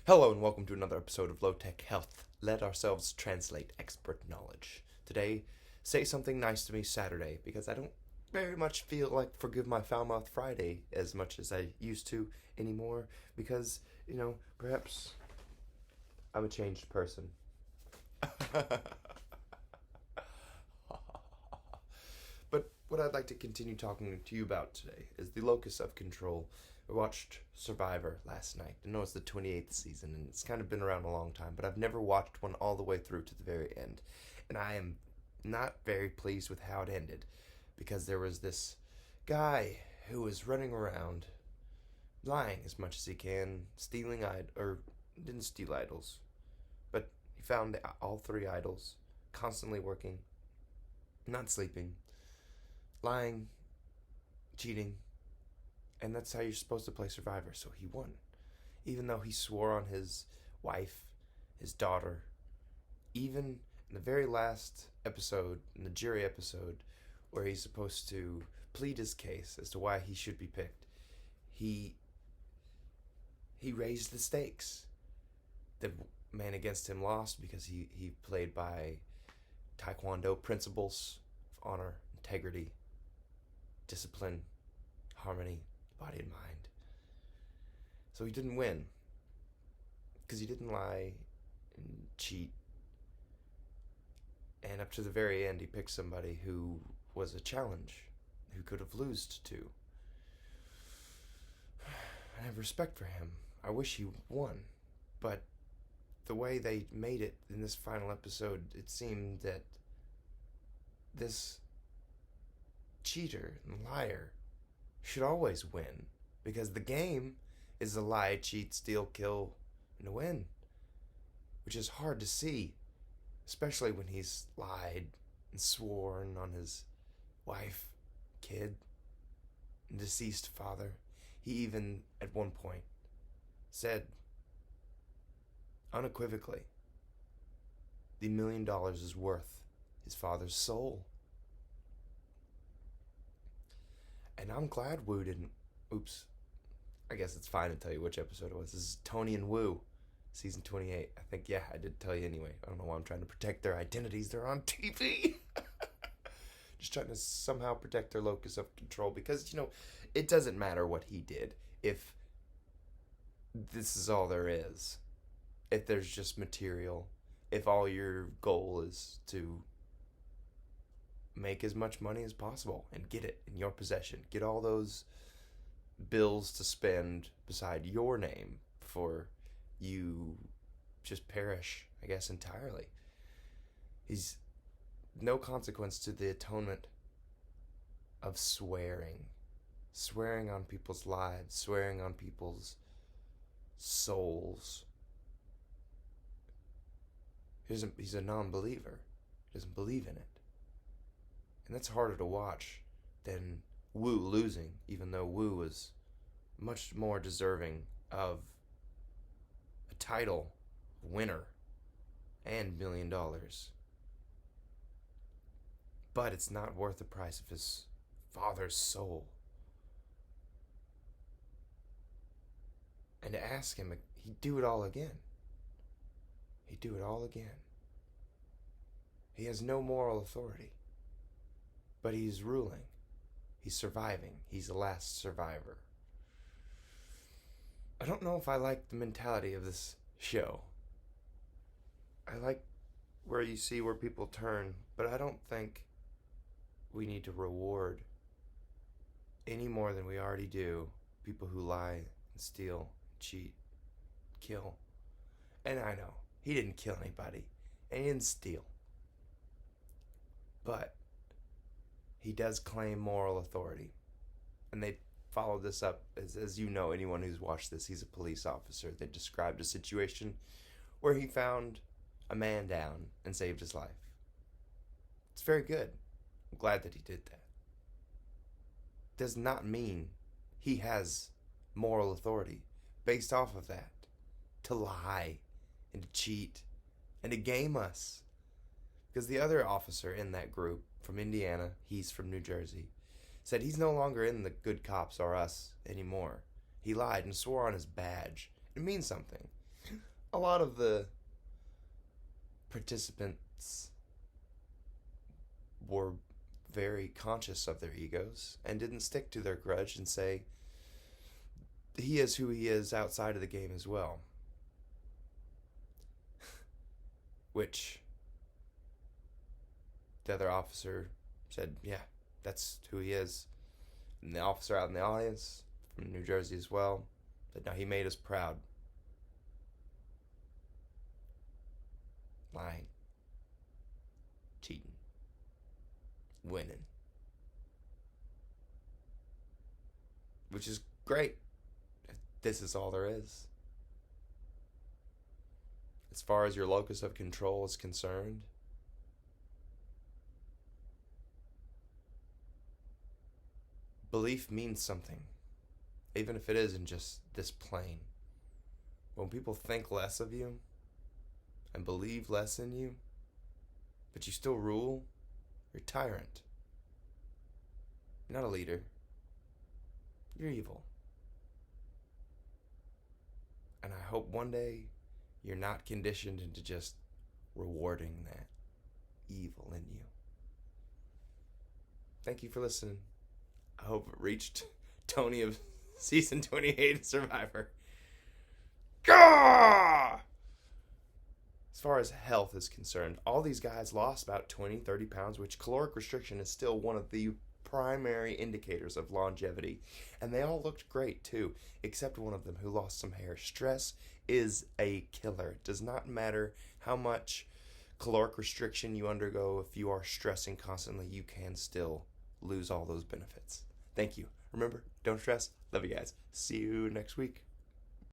Hello and welcome to another episode of Low Tech Health. Let ourselves translate expert knowledge. Today, say something nice to me Saturday, because I don't very much feel like Forgive My Foul Mouth Friday as much as I used to anymore, because, perhaps I'm a changed person. But what I'd like to continue talking to you about today is the locus of control. I watched Survivor last night. I know it's the 28th season, and it's kind of been around a long time, but I've never watched one all the way through to the very end. And I am not very pleased with how it ended, because there was this guy who was running around, lying as much as he can, didn't steal idols, but he found all three idols, constantly working, not sleeping, lying, cheating, and that's how you're supposed to play Survivor. So he won, even though he swore on his wife, his daughter. Even in the very last episode, in the jury episode, where he's supposed to plead his case as to why he should be picked, he raised the stakes. The man against him lost because he played by Taekwondo principles of honor, integrity, discipline, harmony, body and mind. So he didn't win because he didn't lie and cheat. And up to the very end, he picked somebody who was a challenge, who could have lost to. I have respect for him. I wish he won, but the way they made it in this final episode, it seemed that this cheater and liar should always win, because the game is to lie, cheat, steal, kill, and win, which is hard to see, especially when he's lied and sworn on his wife, kid, and deceased father. He even, at one point, said unequivocally, the $1 million is worth his father's soul. And I'm glad Wu didn't. Oops. I guess it's fine to tell you which episode it was. This is Tony and Wu, season 28. I think, yeah, I did tell you anyway. I don't know why I'm trying to protect their identities. They're on TV. Just trying to somehow protect their locus of control, because, it doesn't matter what he did if this is all there is. If there's just material. If all your goal is to make as much money as possible and get it in your possession. Get all those bills to spend beside your name before you just perish, I guess, entirely. He's no consequence to the atonement of swearing. Swearing on people's lives, swearing on people's souls. He's a non-believer. He doesn't believe in it. And that's harder to watch than Wu losing, even though Wu was much more deserving of a title, winner, and $1 million. But it's not worth the price of his father's soul. And to ask him, he'd do it all again. He'd do it all again. He has no moral authority. But he's ruling. He's surviving. He's the last survivor. I don't know if I like the mentality of this show. I like where you see where people turn, but I don't think we need to reward any more than we already do people who lie and steal, cheat, kill. And I know, he didn't kill anybody, and he didn't steal. But he does claim moral authority. And they followed this up, as you know, anyone who's watched this, he's a police officer. They described a situation where he found a man down and saved his life. It's very good. I'm glad that he did that. Does not mean he has moral authority based off of that to lie and to cheat and to game us. Because the other officer in that group from Indiana, he's from New Jersey, said he's no longer in the good cops or us anymore. He lied and swore on his badge. It means something. a lot of the participants were very conscious of their egos and didn't stick to their grudge and say, he is who he is outside of the game as well. Which the other officer said, yeah, that's who he is. And the officer out in the audience from New Jersey as well said, no, he made us proud. Lying. Cheating. Winning. Which is great. This is all there is. As far as your locus of control is concerned, belief means something, even if it isn't just this plane. When people think less of you and believe less in you, but you still rule, you're a tyrant. You're not a leader. You're evil. And I hope one day you're not conditioned into just rewarding that evil in you. Thank you for listening. I hope it reached Tony of season 28 of Survivor. Gah! As far as health is concerned, all these guys lost about 20, 30 pounds, which caloric restriction is still one of the primary indicators of longevity. And they all looked great too, except one of them who lost some hair. Stress is a killer. It does not matter how much caloric restriction you undergo. If you are stressing constantly, you can still lose all those benefits. Thank you. Remember, don't stress. Love you guys. See you next week.